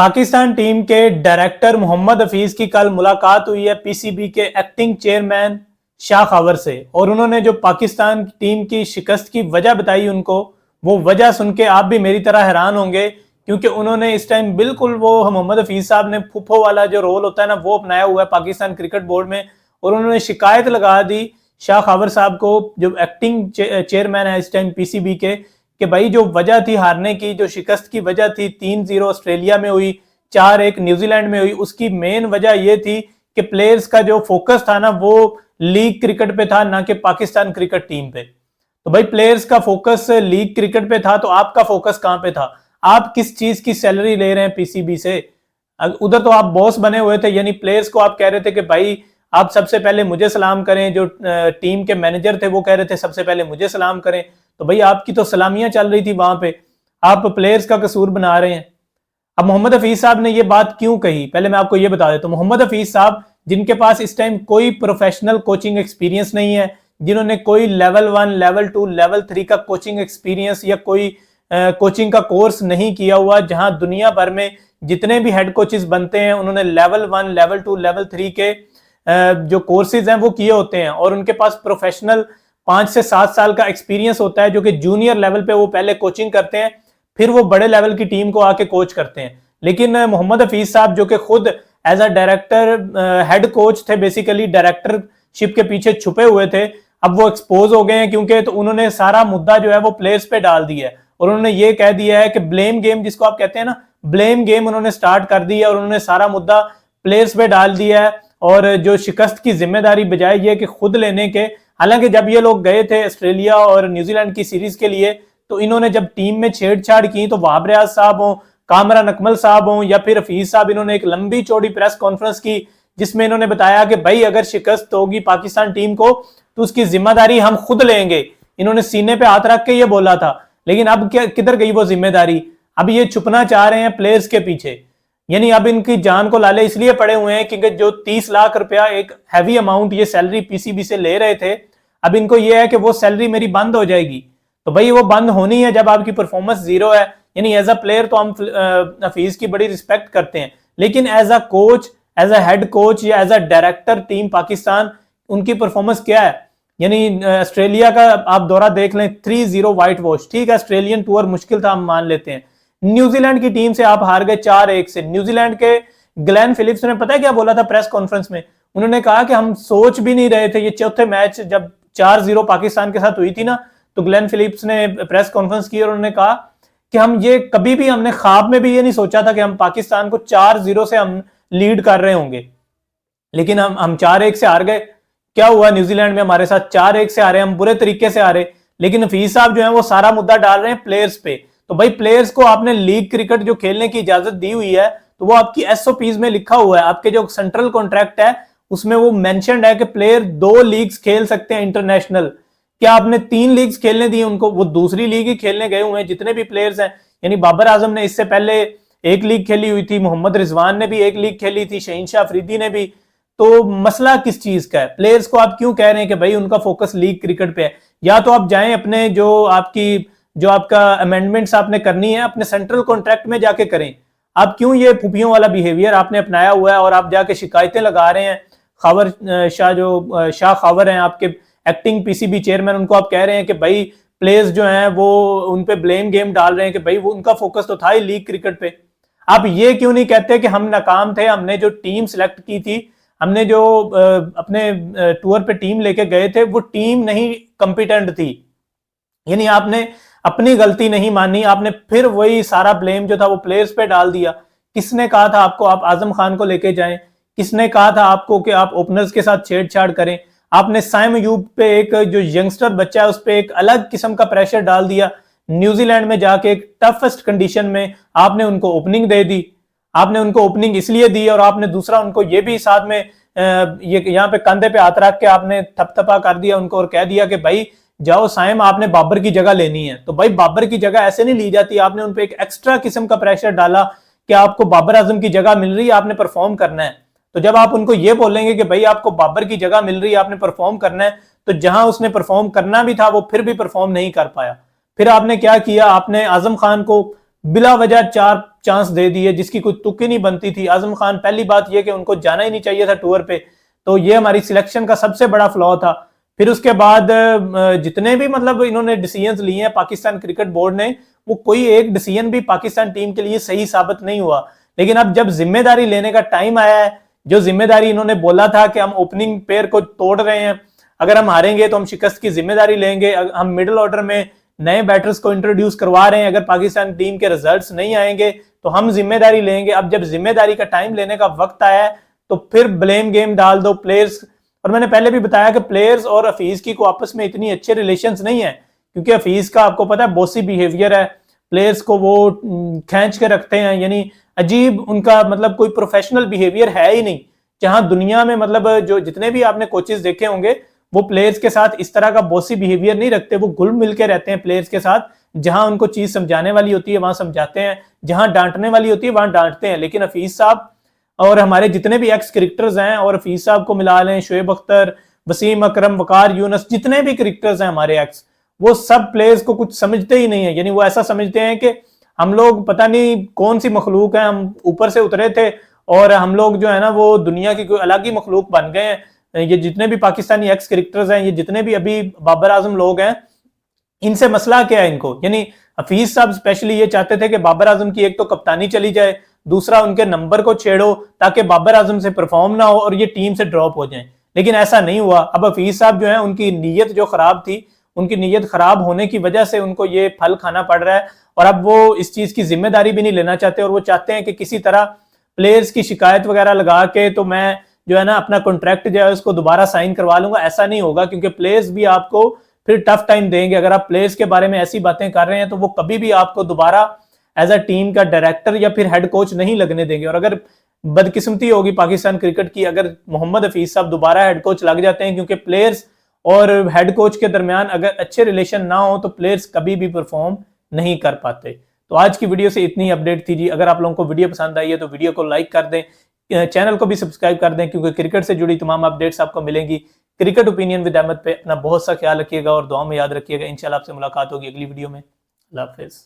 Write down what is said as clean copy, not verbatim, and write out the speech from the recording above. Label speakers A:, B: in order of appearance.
A: Pakistan team के director Mohammad Hafeez की कल मुलाकात हुई है पीसीबी के एक्टिंग चेयरमैन शाह खावर से, और उन्होंने जो पाकिस्तान टीम की शिकस्त की वजह बताई उनको, वो वजह सुन के आप भी मेरी तरह हैरान होंगे, क्योंकि उन्होंने इस टाइम बिल्कुल वो मोहम्मद हफीज साहब ने फुफो वाला जो रोल होता है ना वो अपनाया हुआ है पाकिस्तान क्रिकेट बोर्ड में। और उन्होंने शिकायत लगा दी शाह खावर साहब को, जो एक्टिंग चेयरमैन है इस टाइम पीसीबी के, कि भाई जो वजह थी हारने की, जो शिकस्त की वजह थी 3-0 ऑस्ट्रेलिया में हुई, 4-1 न्यूजीलैंड में हुई, उसकी मेन वजह यह थी कि प्लेयर्स का जो फोकस था ना वो लीग क्रिकेट पे था, ना कि पाकिस्तान क्रिकेट टीम पे। तो भाई प्लेयर्स का फोकस लीग क्रिकेट पे था, तो आपका फोकस कहां पे था? आप किस चीज की सैलरी ले रहे हैं पीसीबी से? उधर तो आप बॉस बने हुए थे, यानी प्लेयर्स को आप कह रहे थे कि भाई आप सबसे पहले मुझे सलाम करें, जो टीम के मैनेजर थे वो कह रहे थे सबसे पहले मुझे सलाम करें। तो भाई आपकी तो सलामियां चल रही थी वहां पे, आप प्लेयर्स का कसूर बना रहे हैं। अब मोहम्मद हफीज साहब ने ये बात क्यों कही, पहले मैं आपको ये बता देता हूं। मोहम्मद हफीज साहब, जिनके पास इस टाइम कोई प्रोफेशनल कोचिंग एक्सपीरियंस नहीं है, जिन्होंने कोई लेवल 1, लेवल 2, लेवल 3 का कोचिंग एक्सपीरियंस या कोई कोचिंग का कोर्स नहीं किया हुआ, जहां दुनिया भर में जितने भी हेड कोचेस बनते हैं उन्होंने लेवल 1, लेवल 2, लेवल 3 के जो कोर्सेज हैं वो किए होते हैं, और उनके पास प्रोफेशनल 5 से 7 साल का एक्सपीरियंस होता है, जो कि जूनियर लेवल पे वो पहले कोचिंग करते हैं, फिर वो बड़े लेवल की टीम को आके कोच करते हैं। लेकिन मोहम्मद हफीज साहब, जो कि खुद as a director head coach थे, बेसिकली डायरेक्टरशिप के पीछे छुपे हुए थे, अब वो एक्सपोज हो गए हैं, क्योंकि तो उन्होंने सारा मुद्दा जो है वो प्लेयर्स पे डाल दिया है, और उन्होंने ये कह दिया है कि ब्लेम गेम, जिसको आप कहते हैं ना, ब्लेम गेम उन्होंने स्टार्ट कर दिया, और उन्होंने सारा मुद्दा प्लेयर्स पे डाल दिया है। और जो शिकस्त की जिम्मेदारी बजाय ये कि खुद लेने के, हालांकि जब ये लोग गए थे ऑस्ट्रेलिया और न्यूजीलैंड की सीरीज के लिए, तो इन्होंने जब टीम में छेड़छाड़ की, तो वहाब रियाज साहब हो, कामरान अकमल साहब हो या फिर हफीज साहब, इन्होंने एक लंबी चौड़ी प्रेस कॉन्फ्रेंस की, जिसमें इन्होंने बताया कि भाई अगर शिकस्त होगी पाकिस्तान टीम को तो उसकी जिम्मेदारी हम खुद लेंगे। इन्होंने सीने पे हाथ रख के ये बोला था। लेकिन अब क्या, किधर गई वो जिम्मेदारी? अब ये छुपना चाह रहे हैं प्लेयर्स के पीछे, यानी अब इनकी जान को लाले इसलिए पड़े हुए हैं क्योंकि जो 30 लाख रुपया एक हैवी अमाउंट ये सैलरी पीसीबी से ले रहे थे, अब इनको ये है कि वो सैलरी मेरी बंद हो जाएगी। तो भाई वो बंद होनी है जब आपकी परफॉर्मेंस जीरो है। यानी एज अ प्लेयर तो हम हफीज की बड़ी रिस्पेक्ट करते हैं, लेकिन as a coach, as a head coach या as a director team Pakistan, उनकी परफॉर्मेंस क्या है? यानी ऑस्ट्रेलिया का आप दौरा देख लें, 3-0 व्हाइट वॉश, ठीक है ऑस्ट्रेलियन टूर मुश्किल था, हम मान लेते हैं। न्यूजीलैंड की टीम से आप हार गए 4-1 से। न्यूजीलैंड के ग्लेन फिलिप्स ने पता है क्या बोला था प्रेस कॉन्फ्रेंस में? उन्होंने कहा कि हम सोच भी नहीं रहे थे, ये चौथे मैच जब 4-0 पाकिस्तान के साथ हुई थी ना, तो ग्लेन फिलिप्स ने प्रेस कॉन्फ्रेंस की और उन्होंने कहा कि हम ये कभी भी, हमने ख्वाब में भी ये नहीं सोचा था कि हम पाकिस्तान को 4-0 से हम लीड कर रहे होंगे, लेकिन हम 4-1 से हार गए। क्या हुआ न्यूजीलैंड में हमारे साथ? 4-1 से हारे, हम बुरे तरीके से हारे। लेकिन हफीज साहब जो है वो सारा मुद्दा डाल रहे हैं प्लेयर्स पे। तो भाई प्लेयर्स को आपने लीग क्रिकेट जो खेलने की इजाजत दी हुई है, तो वो आपकी एसओपीज में लिखा हुआ है, आपके जो सेंट्रल कॉन्ट्रैक्ट है उसमें वो मेंशन्ड है कि प्लेयर 2 लीग्स खेल सकते हैं इंटरनेशनल। क्या आपने 3 लीग्स खेलने दी उनको? वो दूसरी लीग ही खेलने गए हुए हैं जितने भी प्लेयर्स हैं। यानी बाबर आजम ने इससे पहले 1 लीग खेली हुई थी, मोहम्मद रिजवान ने भी 1 लीग खेली थी, शहीन शाह अफरीदी ने भी। तो मसला किस चीज का है? प्लेयर्स को आप क्यों कह रहे हैं कि भाई उनका फोकस लीग क्रिकेट पे है? या तो आप जाएं अपने जो आपका अमेंडमेंट्स आपने करनी है अपने सेंट्रल कॉन्ट्रैक्ट में जाके करें। आप क्यों ये फुपियों वाला बिहेवियर आपने अपनाया हुआ है और आप जाके शिकायतें लगा रहे हैं? खावर शाह, जो शाह खावर हैं आपके एक्टिंग पीसीबी चेयरमैन, उनको आप कह रहे हैं कि भाई प्लेयर्स जो हैं वो उन पे ब्लेम गेम डाल रहे हैं कि भाई वो उनका फोकस तो था ही लीग क्रिकेट पे। आप ये क्यों नहीं कहते कि हम नाकाम थे, हमने जो टीम सिलेक्ट की थी, हमने जो अपने टूर पे टीम लेके गए थे, वो टीम नहीं कॉम्पिटेंट थी। यानी आपने अपनी गलती नहीं मानी, आपने फिर वही सारा ब्लेम जो था वो प्लेयर्स पे डाल दिया। किसने कहा था आपको आप आजम खान को लेके जाएं? किसने कहा था आपको कि आप ओपनर्स के साथ छेड़छाड़ करें? आपने साइम अयूब पे, एक जो यंगस्टर बच्चा है उस पर एक अलग किस्म का प्रेशर डाल दिया। न्यूजीलैंड में जाके एक टफेस्ट कंडीशन में आपने उनको ओपनिंग दे दी। आपने उनको ओपनिंग इसलिए दी, और आपने दूसरा उनको ये भी साथ में ये यहाँ पे कंधे पे हाथ रख के आपने थपथपा कर दिया उनको और कह दिया कि भाई जाओ साइम, आपने बाबर की जगह लेनी है। तो भाई बाबर की जगह ऐसे नहीं ली जाती, आपने उन पे एक एक्स्ट्रा किस्म का प्रेशर डाला कि आपको बाबर आजम की जगह मिल रही है, आपने परफॉर्म करना है। तो जब आप उनको ये बोलेंगे कि भाई आपको बाबर की जगह मिल रही है, आपने परफॉर्म करना है, तो जहां उसने परफॉर्म करना भी था वो फिर भी परफॉर्म नहीं कर पाया। फिर आपने क्या किया? आपने आजम खान को बिला वजह 4 चांस दे दिए जिसकी कोई तुक ही नहीं बनती थी। आजम खान, पहली बात यह कि उनको जाना ही नहीं चाहिए था टूर पे, तो ये हमारी सिलेक्शन का सबसे बड़ा फ्लॉ था। फिर उसके बाद जितने भी मतलब इन्होंने डिसीजंस लिए हैं पाकिस्तान क्रिकेट बोर्ड ने, वो कोई एक डिसीजन भी पाकिस्तान टीम के लिए सही साबित नहीं हुआ। लेकिन अब जब जिम्मेदारी लेने का टाइम आया है, जो जिम्मेदारी इन्होंने बोला था कि हम ओपनिंग पेयर को तोड़ रहे हैं, अगर हम हारेंगे तो हम शिकस्त की जिम्मेदारी लेंगे, हम मिडिल ऑर्डर में नए बैटर्स को इंट्रोड्यूस करवा रहे हैं, अगर पाकिस्तान टीम के रिजल्ट्स नहीं आएंगे तो हम जिम्मेदारी लेंगे। अब जब जिम्मेदारी का टाइम लेने का वक्त आया है तो फिर ब्लेम गेम डाल दो प्लेयर्स। और मैंने पहले भी बताया कि प्लेयर्स और हफीज की को आपस में इतनी अच्छे रिलेशंस नहीं है, क्योंकि हफीज का आपको पता है बॉसी बिहेवियर है, प्लेयर्स को वो खींच के रखते हैं, यानी अजीब उनका मतलब कोई प्रोफेशनल बिहेवियर है ही नहीं। जहां दुनिया में मतलब जो जितने भी आपने कोचेस देखे होंगे वो प्लेयर्स के साथ इस तरह का बॉसी बिहेवियर नहीं रखते, वो घुल मिल के रहते हैं प्लेयर्स के साथ। जहां उनको चीज समझाने वाली होती है वहां समझाते हैं, जहां डांटने वाली होती है वहां डांटते हैं। लेकिन हफीज साहब और हमारे जितने भी एक्स क्रिकेटर्स हैं, और हफीज साहब को मिला लें, शोएब अख्तर, वसीम अकरम, वकार यूनस, जितने भी क्रिकेटर्स हैं हमारे एक्स, वो सब प्लेयर्स को कुछ समझते ही नहीं है। यानी वो ऐसा समझते हैं कि हम लोग पता नहीं कौन सी मखलूक है, हम ऊपर से उतरे थे और हम लोग जो है ना वो दुनिया की कोई अलग ही मखलूक बन गए हैं। ये जितने भी पाकिस्तानी एक्स क्रिकेटर्स हैं, ये जितने भी अभी बाबर आजम लोग हैं, इनसे मसला क्या है इनको? यानी हफीज साहब स्पेशली ये चाहते थे कि बाबर आजम की एक तो कप्तानी चली जाए, दूसरा उनके नंबर को छेड़ो ताकि बाबर आजम से परफॉर्म ना हो और ये टीम से ड्रॉप हो जाए। लेकिन ऐसा नहीं हुआ। अब हफीज साहब जो है उनकी नीयत जो खराब थी, उनकी नीयत खराब होने की वजह से उनको ये फल खाना पड़ रहा है, और अब वो इस चीज की जिम्मेदारी भी नहीं लेना चाहते, और वो चाहते हैं कि किसी तरह प्लेयर्स की शिकायत वगैरह लगा के तो मैं जो है ना अपना कॉन्ट्रैक्ट जो है उसको दोबारा साइन करवा लूंगा। ऐसा नहीं होगा, क्योंकि प्लेयर्स भी आपको फिर टफ टाइम देंगे। अगर आप प्लेयर्स के बारे में ऐसी बातें कर रहे हैं तो वो कभी भी आपको दोबारा एज अ टीम का डायरेक्टर या फिर हेड कोच नहीं लगने देंगे। और अगर बदकिस्मती होगी पाकिस्तान क्रिकेट की, अगर मोहम्मद हफीज साहब दोबारा हेड कोच लग जाते हैं, क्योंकि प्लेयर्स और हेड कोच के दरमियान अगर अच्छे रिलेशन ना हो तो प्लेयर्स कभी भी परफॉर्म नहीं कर पाते। तो आज की वीडियो से इतनी अपडेट थी जी। अगर आप लोगों को वीडियो पसंद आई है तो वीडियो को लाइक कर दें, चैनल को भी सब्सक्राइब कर दें, क्योंकि क्रिकेट से जुड़ी तमाम अपडेट्स आपको मिलेंगी। क्रिकेट ओपिनियन विद अहमद पे अपना बहुत सा ख्याल रखिएगा और दुआ में याद रखिएगा। इंशाल्लाह आपसे मुलाकात होगी अगली वीडियो में। अल्लाह हाफिज़।